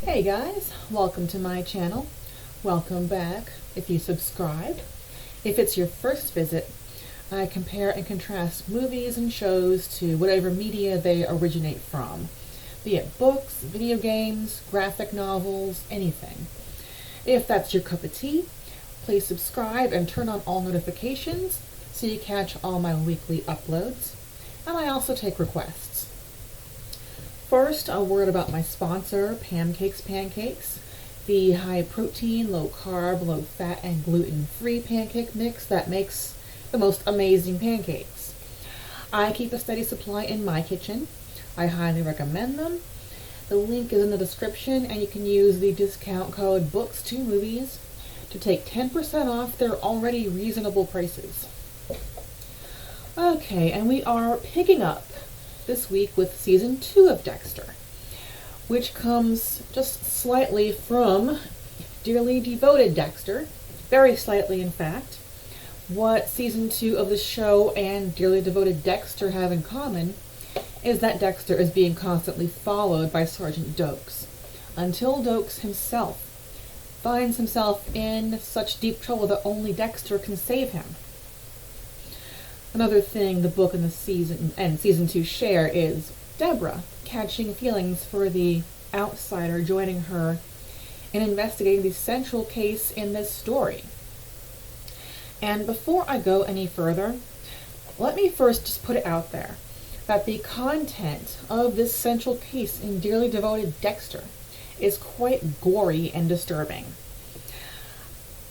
Hey guys, welcome to my channel. Welcome back if you subscribe. If it's your first visit, I compare and contrast movies and shows to whatever media they originate from, be it books, video games, graphic novels, anything. If that's your cup of tea, please subscribe and turn on all notifications so you catch all my weekly uploads. And I also take requests. First, a word about my sponsor, Pancakes, the high protein, low carb, low fat, and gluten-free pancake mix that makes the most amazing pancakes. I keep a steady supply in my kitchen. I highly recommend them. The link is in the description, and you can use the discount code BOOKS2MOVIES to take 10% off their already reasonable prices. Okay, and we are picking up this week with season 2 of Dexter, which comes just slightly from Dearly Devoted Dexter, very slightly in fact. What season 2 of the show and Dearly Devoted Dexter have in common is that Dexter is being constantly followed by Sergeant Dokes, until Dokes himself finds himself in such deep trouble that only Dexter can save him. Another thing the book and season 2 share is Deborah catching feelings for the outsider joining her in investigating the central case in this story. And before I go any further, let me first just put it out there that the content of this central case in Dearly Devoted Dexter is quite gory and disturbing.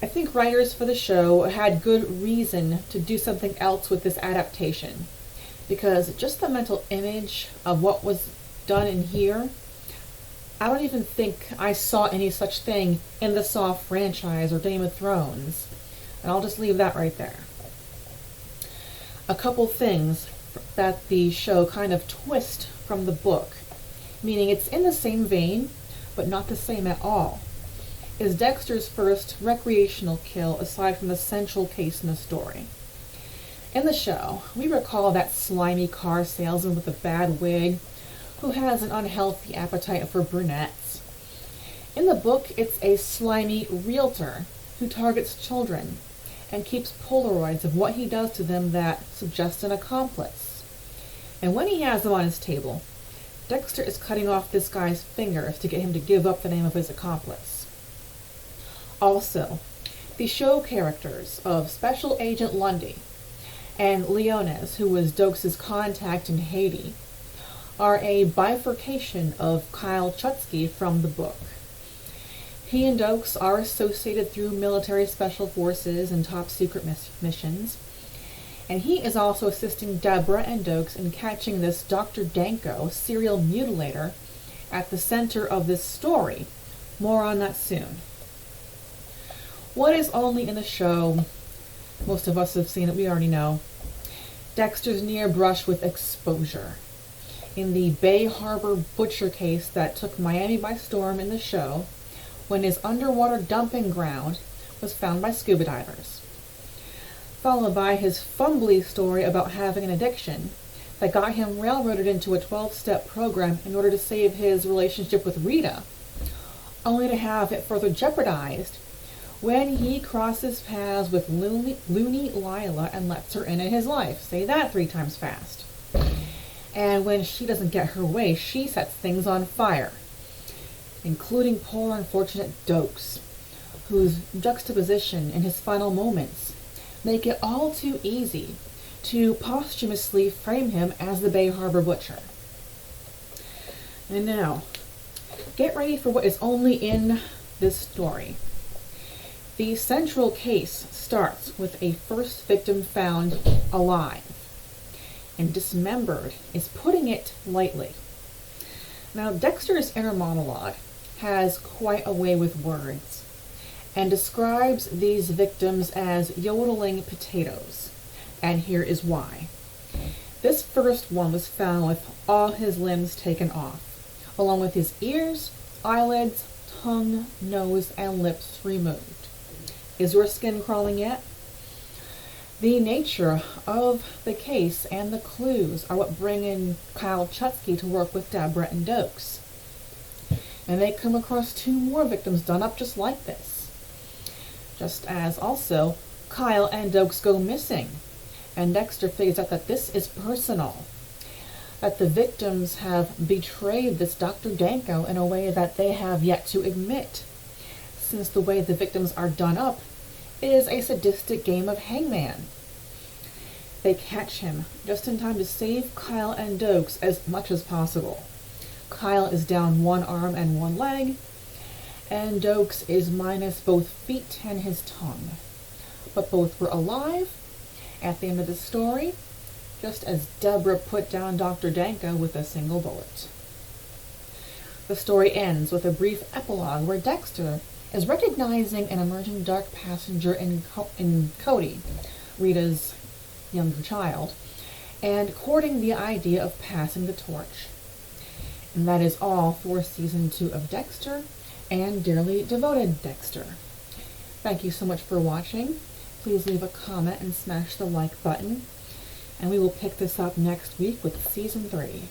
I think writers for the show had good reason to do something else with this adaptation, because just the mental image of what was done in here, I don't even think I saw any such thing in the Saw franchise or Game of Thrones, and I'll just leave that right there. A couple things that the show kind of twist from the book, meaning it's in the same vein, but not the same at all, is Dexter's first recreational kill aside from the central case in the story. In the show, we recall that slimy car salesman with a bad wig who has an unhealthy appetite for brunettes. In the book, it's a slimy realtor who targets children and keeps Polaroids of what he does to them that suggest an accomplice. And when he has them on his table, Dexter is cutting off this guy's fingers to get him to give up the name of his accomplice. Also, the show characters of Special Agent Lundy and Leones, who was Dokes' contact in Haiti, are a bifurcation of Kyle Chutsky from the book. He and Dokes are associated through military special forces and top secret missions, and he is also assisting Deborah and Dokes in catching this Dr. Danko serial mutilator at the center of this story. More on that soon. What is only in the show, most of us have seen it, we already know, Dexter's near brush with exposure. In the Bay Harbor butcher case that took Miami by storm in the show, when his underwater dumping ground was found by scuba divers. Followed by his fumbly story about having an addiction that got him railroaded into a 12-step program in order to save his relationship with Rita, only to have it further jeopardized when he crosses paths with Loony Lila and lets her into his life. Say that 3 times fast. And when she doesn't get her way, she sets things on fire, including poor unfortunate Dokes, whose juxtaposition in his final moments make it all too easy to posthumously frame him as the Bay Harbor Butcher. And now, get ready for what is only in this story. The central case starts with a first victim found alive, and dismembered is putting it lightly. Now, Dexter's inner monologue has quite a way with words, and describes these victims as yodeling potatoes, and here is why. This first one was found with all his limbs taken off, along with his ears, eyelids, tongue, nose, and lips removed. Is your skin crawling yet? The nature of the case and the clues are what bring in Kyle Chutsky to work with Deborah and Dokes. and they come across 2 more victims done up just like this. Just as also, Kyle and Oakes go missing, and Dexter figures out that this is personal, that the victims have betrayed this Dr. Danko in a way that they have yet to admit. Since the way the victims are done up is a sadistic game of hangman. They catch him just in time to save Kyle and Oakes as much as possible. Kyle is down 1 arm and 1 leg, and Oakes is minus both feet and his tongue. But both were alive at the end of the story, just as Deborah put down Dr. Danko with a single bullet. The story ends with a brief epilogue where Dexter is recognizing an emerging dark passenger in Cody, Rita's younger child, and courting the idea of passing the torch. And that is all for Season 2 of Dexter and Dearly Devoted Dexter. Thank you so much for watching. Please leave a comment and smash the like button. And we will pick this up next week with Season 3.